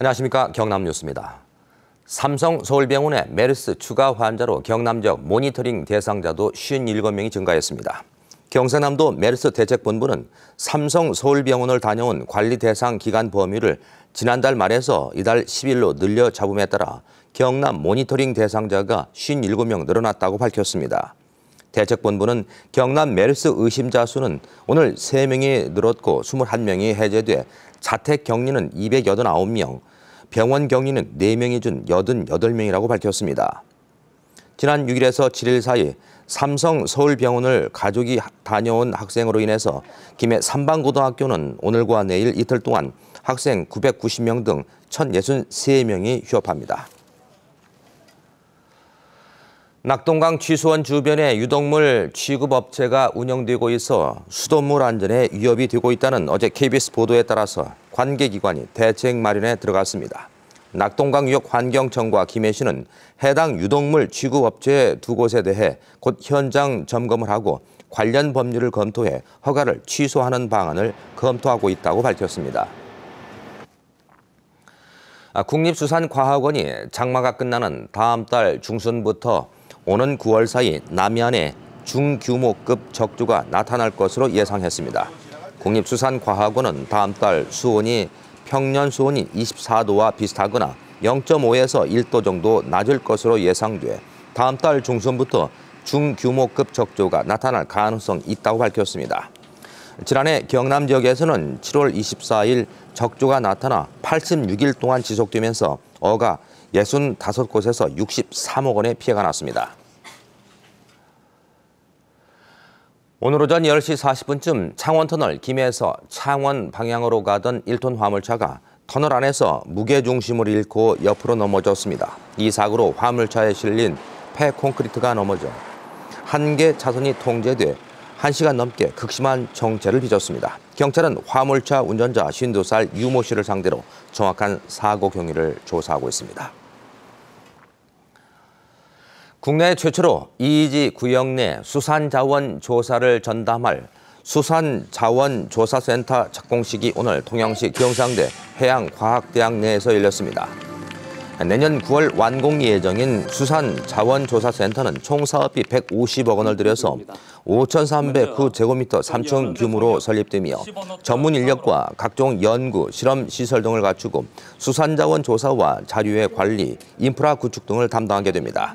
안녕하십니까. 경남뉴스입니다. 삼성 서울병원의 메르스 추가 환자로 경남 지역 모니터링 대상자도 57명이 증가했습니다. 경상남도 메르스 대책본부는 삼성 서울병원을 다녀온 관리 대상 기간 범위를 지난달 말에서 이달 10일로 늘려 잡음에 따라 경남 모니터링 대상자가 57명 늘어났다고 밝혔습니다. 대책본부는 경남 메르스 의심자 수는 오늘 3명이 늘었고 21명이 해제돼 자택 격리는 289명, 병원 격리는 4명이 준 88명이라고 밝혔습니다. 지난 6일에서 7일 사이 삼성 서울병원을 가족이 다녀온 학생으로 인해서 김해 삼방고등학교는 오늘과 내일 이틀 동안 학생 990명 등 1,063명이 휴업합니다. 낙동강 취수원 주변에 유독물 취급업체가 운영되고 있어 수돗물 안전에 위협이 되고 있다는 어제 KBS 보도에 따라서 관계기관이 대책 마련에 들어갔습니다. 낙동강 유역 환경청과 김해시는 해당 유독물 취급업체 2곳에 대해 곧 현장 점검을 하고 관련 법률을 검토해 허가를 취소하는 방안을 검토하고 있다고 밝혔습니다. 국립수산과학원이 장마가 끝나는 다음 달 중순부터 오는 9월 사이 남해안에 중규모급 적조가 나타날 것으로 예상했습니다. 국립수산과학원은 다음 달 수온이 평년 수온이 24도와 비슷하거나 0.5에서 1도 정도 낮을 것으로 예상돼 다음 달 중순부터 중규모급 적조가 나타날 가능성이 있다고 밝혔습니다. 지난해 경남 지역에서는 7월 24일 적조가 나타나 86일 동안 지속되면서 어가 65곳에서 63억 원의 피해가 났습니다. 오늘 오전 10시 40분쯤 창원터널 김해에서 창원 방향으로 가던 1톤 화물차가 터널 안에서 무게중심을 잃고 옆으로 넘어졌습니다. 이 사고로 화물차에 실린 폐콘크리트가 넘어져 한 개 차선이 통제돼 1시간 넘게 극심한 정체를 빚었습니다. 경찰은 화물차 운전자 52살 유모 씨를 상대로 정확한 사고 경위를 조사하고 있습니다. 국내 최초로 이이지 구역 내 수산자원 조사를 전담할 수산자원조사센터 착공식이 오늘 통영시 경상대 해양과학대학 내에서 열렸습니다. 내년 9월 완공 예정인 수산자원조사센터는 총 사업비 150억 원을 들여서 5,309제곱미터 3층 규모로 설립되며 전문 인력과 각종 연구, 실험 시설 등을 갖추고 수산자원 조사와 자료의 관리, 인프라 구축 등을 담당하게 됩니다.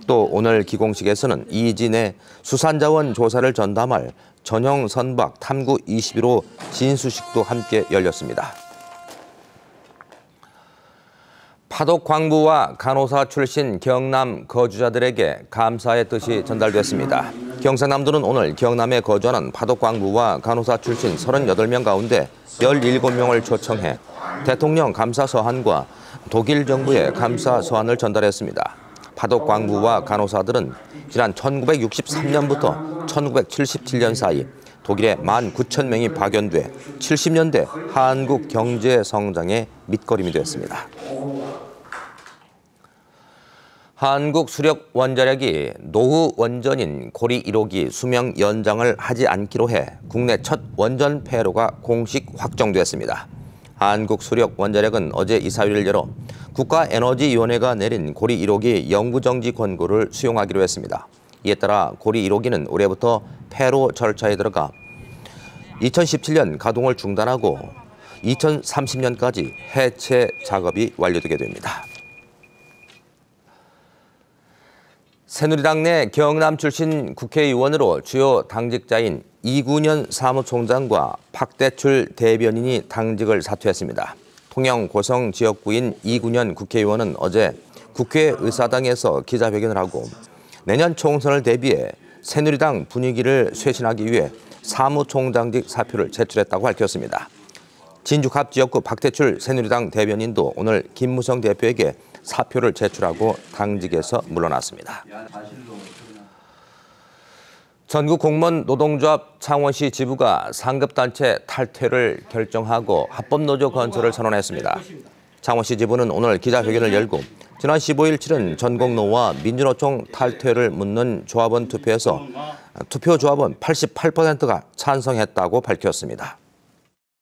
또 오늘 기공식에서는 이이지 내 수산자원 조사를 전담할 전형 선박 탐구 21호 진수식도 함께 열렸습니다. 파독광부와 간호사 출신 경남 거주자들에게 감사의 뜻이 전달됐습니다. 경상남도는 오늘 경남에 거주하는 파독광부와 간호사 출신 38명 가운데 17명을 초청해 대통령 감사 서한과 독일 정부의 감사 서한을 전달했습니다. 파독광부와 간호사들은 지난 1963년부터 1977년 사이 독일에 19,000명이 파견돼 70년대 한국 경제 성장의 밑거름이 됐습니다. 한국수력원자력이 노후 원전인 고리 1호기 수명 연장을 하지 않기로 해 국내 첫 원전 폐로가 공식 확정됐습니다. 한국수력원자력은 어제 이사회를 열어 국가에너지위원회가 내린 고리 1호기 영구정지 권고를 수용하기로 했습니다. 이에 따라 고리 1호기는 올해부터 폐로 절차에 들어가 2017년 가동을 중단하고 2030년까지 해체 작업이 완료되게 됩니다. 새누리당 내 경남 출신 국회의원으로 주요 당직자인 이군현 사무총장과 박대출 대변인이 당직을 사퇴했습니다. 통영 고성 지역구인 이군현 국회의원은 어제 국회의사당에서 기자회견을 하고 내년 총선을 대비해 새누리당 분위기를 쇄신하기 위해 사무총장직 사표를 제출했다고 밝혔습니다. 진주갑 지역구 박대출 새누리당 대변인도 오늘 김무성 대표에게 사표를 제출하고 당직에서 물러났습니다. 전국 공무원 노동조합 창원시 지부가 상급단체 탈퇴를 결정하고 합법노조 건설을 선언했습니다. 창원시 지부는 오늘 기자회견을 열고 지난 15일 치른 전공노와 민주노총 탈퇴를 묻는 조합원 투표에서 투표 조합원 88%가 찬성했다고 밝혔습니다.